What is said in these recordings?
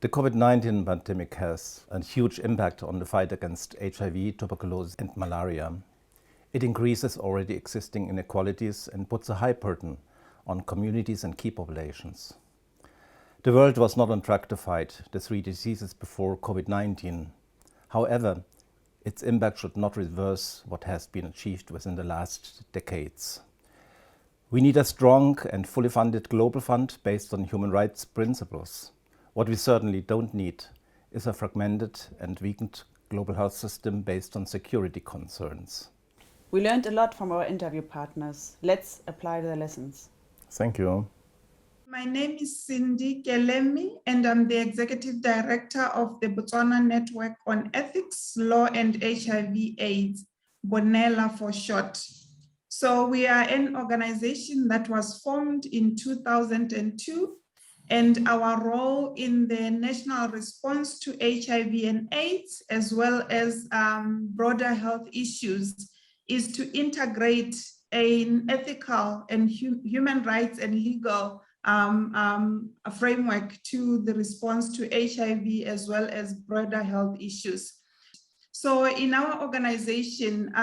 The COVID-19 pandemic has a huge impact on the fight against HIV, tuberculosis and malaria. It increases already existing inequalities and puts a high burden on communities and key populations. The world was not on track to fight the three diseases before COVID-19. However, its impact should not reverse what has been achieved within the last decades. We need a strong and fully funded global fund based on human rights principles. What we certainly don't need is a fragmented and weakened global health system based on security concerns. We learned a lot from our interview partners. Let's apply the lessons. Thank you. My name is Kelemi, and I'm the Executive Director of the Botswana Network on Ethics, Law and HIV/AIDS, BONELA for short. So we are an organization that was formed in 2002, and our role in the national response to HIV and AIDS, as well as broader health issues, is to integrate an ethical and human rights and legal a framework to the response to HIV as well as broader health issues. So in our organization,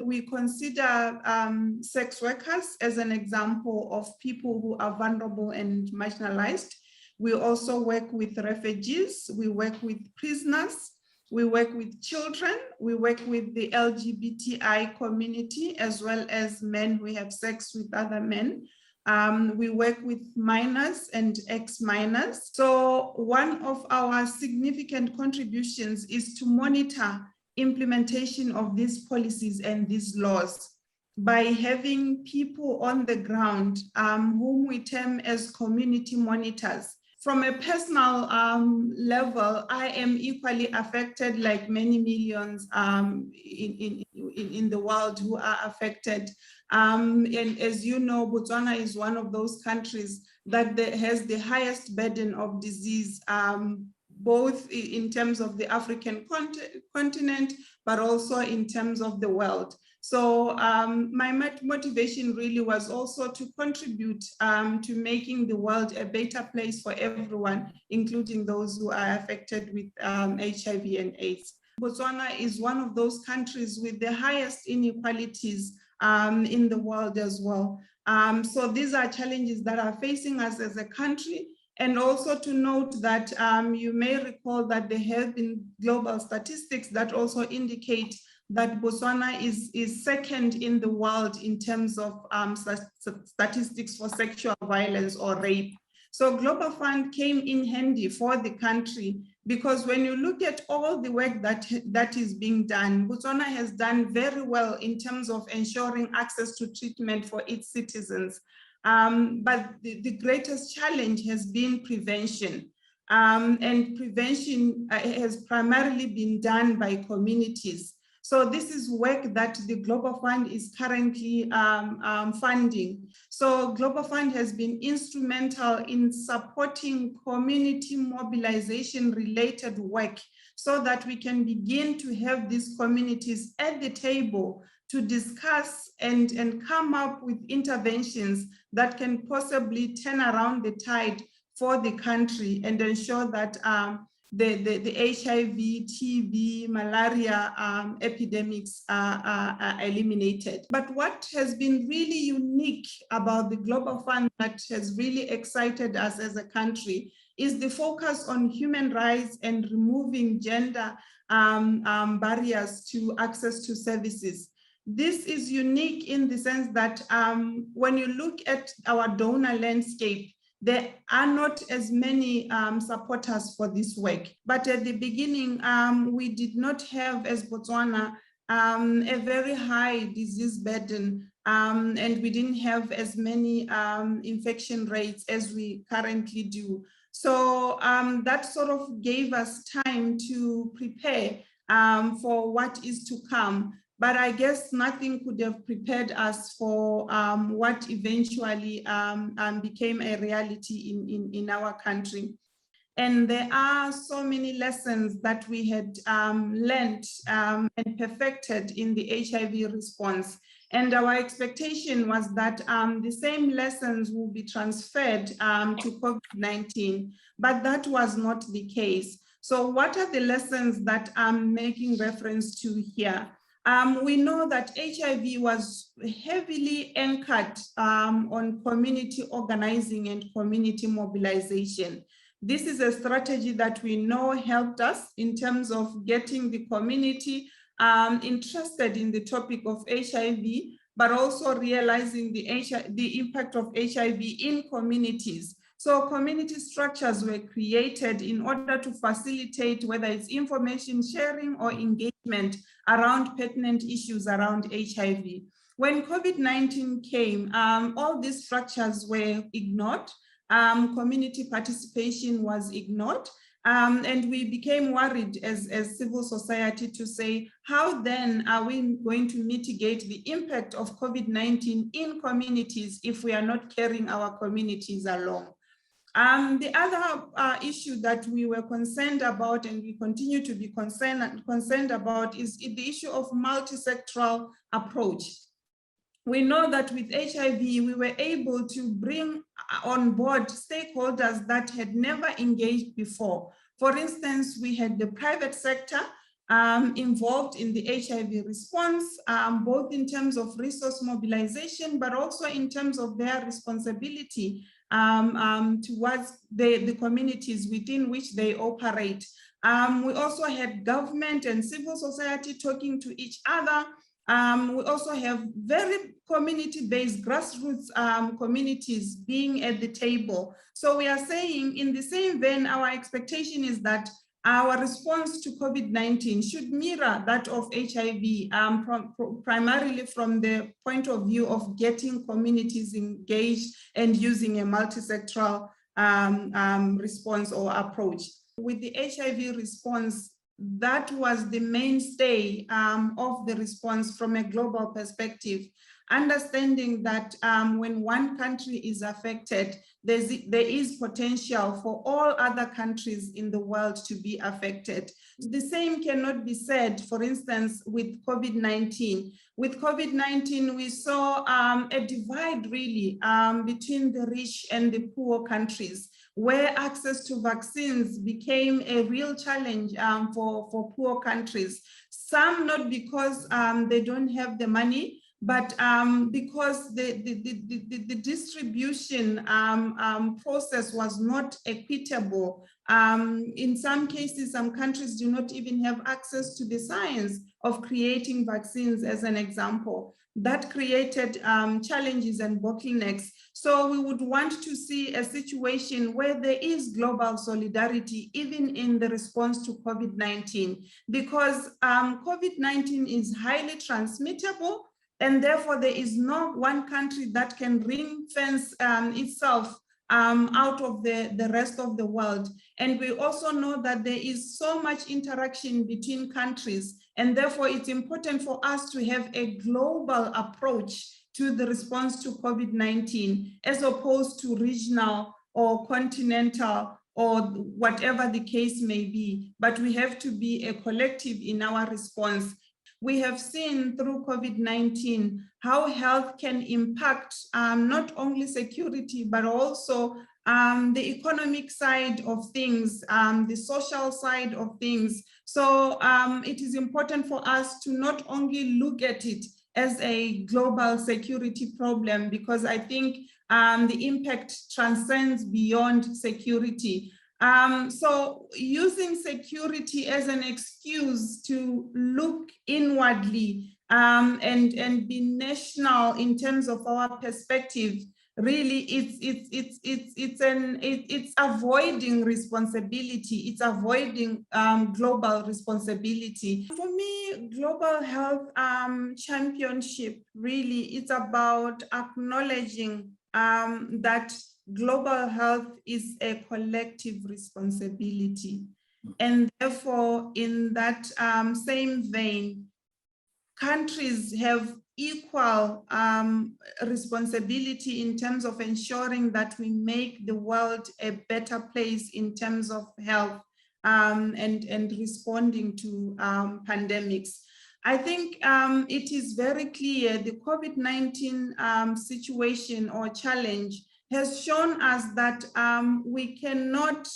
we consider sex workers as an example of people who are vulnerable and marginalized. We also work with refugees, we work with prisoners, we work with children, we work with the LGBTI community, as well as men who have sex with other men. We work with minors and ex-minors. So one of our significant contributions is to monitor implementation of these policies and these laws by having people on the ground whom we term as community monitors. From a personal level, I am equally affected like many millions in the world who are affected. And as you know, Botswana is one of those countries that has the highest burden of disease, both in terms of the African continent, but also in terms of the world. So my motivation really was also to contribute to making the world a better place for everyone, including those who are affected with HIV and AIDS. Botswana is one of those countries with the highest inequalities in the world as well. So these are challenges that are facing us as a country. And also to note that you may recall that there have been global statistics that also indicate that Botswana is second in the world in terms of statistics for sexual violence or rape. So Global Fund came in handy for the country because when you look at all the work that is being done, Botswana has done very well in terms of ensuring access to treatment for its citizens. But the greatest challenge has been prevention. And prevention has primarily been done by communities. So this is work that the Global Fund is currently funding. So Global Fund has been instrumental in supporting community mobilization related work so that we can begin to have these communities at the table to discuss and come up with interventions that can possibly turn around the tide for the country and ensure that the HIV, TB, malaria epidemics are eliminated. But what has been really unique about the Global Fund that has really excited us as a country is the focus on human rights and removing gender barriers to access to services. This is unique in the sense that when you look at our donor landscape, there are not as many supporters for this work. But at the beginning, we did not have, as Botswana, a very high disease burden, and we didn't have as many infection rates as we currently do. So that sort of gave us time to prepare for what is to come. But I guess nothing could have prepared us for what eventually became a reality in our country. And there are so many lessons that we had learned and perfected in the HIV response. And our expectation was that the same lessons will be transferred to COVID-19, but that was not the case. So what are the lessons that I'm making reference to here? We know that HIV was heavily anchored on community organizing and community mobilization. This is a strategy that we know helped us in terms of getting the community interested in the topic of HIV, but also realizing the impact of HIV in communities. So community structures were created in order to facilitate whether it's information sharing or engagement around pertinent issues around HIV. When COVID-19 came, all these structures were ignored. Community participation was ignored. And we became worried as civil society to say, how then are we going to mitigate the impact of COVID-19 in communities if we are not carrying our communities along? The other issue that we were concerned about, and we continue to be concerned about, is the issue of multi-sectoral approach. We know that with HIV, we were able to bring on board stakeholders that had never engaged before. For instance, we had the private sector involved in the HIV response, both in terms of resource mobilization, but also in terms of their responsibility towards the communities within which they operate. We also had government and civil society talking to each other. We also have very community-based grassroots communities being at the table. So we are saying, in the same vein, our expectation is that our response to COVID-19 should mirror that of HIV, primarily from the point of view of getting communities engaged and using a multi-sectoral response or approach. With the HIV response, that was the mainstay of the response from a global perspective, understanding that when one country is affected, there is potential for all other countries in the world to be affected. The same cannot be said, for instance, with COVID-19. With COVID-19, we saw a divide really between the rich and the poor countries, where access to vaccines became a real challenge for poor countries. Some not because they don't have the money, but because the distribution process was not equitable. In some cases, some countries do not even have access to the science of creating vaccines, as an example. That created challenges and bottlenecks. So we would want to see a situation where there is global solidarity, even in the response to COVID-19, because COVID-19 is highly transmittable, and therefore there is no one country that can ring fence itself out of the rest of the world. And we also know that there is so much interaction between countries, and therefore it's important for us to have a global approach to the response to COVID-19, as opposed to regional or continental or whatever the case may be. But we have to be a collective in our response. We have seen through COVID-19 how health can impact not only security, but also the economic side of things, the social side of things. So it is important for us to not only look at it as a global security problem, because I think the impact transcends beyond security. So using security as an excuse to look inwardly and be national in terms of our perspective, really it's avoiding responsibility. It's avoiding global responsibility. For me, global health championship, really, it's about acknowledging that global health is a collective responsibility. And therefore, in that same vein, countries have equal responsibility in terms of ensuring that we make the world a better place in terms of health and responding to pandemics. I think it is very clear the COVID-19 situation or challenge has shown us that we cannot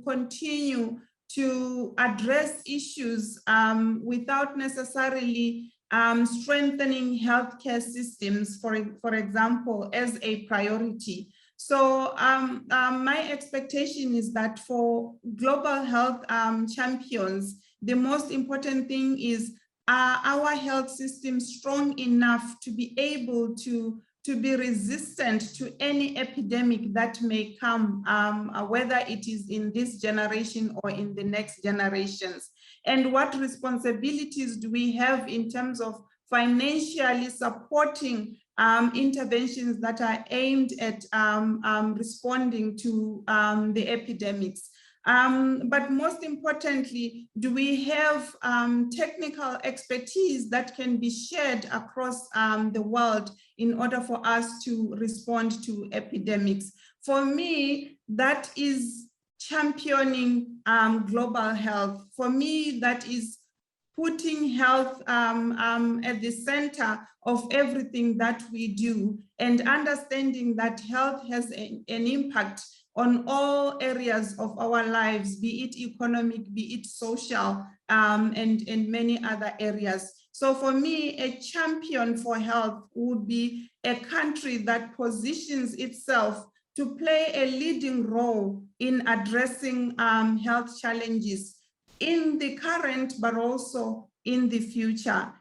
continue to address issues without necessarily strengthening healthcare systems, for example, as a priority. So my expectation is that for global health champions, the most important thing is, are our health systems strong enough to be able to be resistant to any epidemic that may come, whether it is in this generation or in the next generations? And what responsibilities do we have in terms of financially supporting interventions that are aimed at responding to the epidemics? But most importantly, do we have technical expertise that can be shared across the world in order for us to respond to epidemics? For me, that is championing global health. For me, that is putting health at the center of everything that we do, and understanding that health has an impact on all areas of our lives, be it economic, be it social, and many other areas. So for me, a champion for health would be a country that positions itself to play a leading role in addressing health challenges in the current, but also in the future.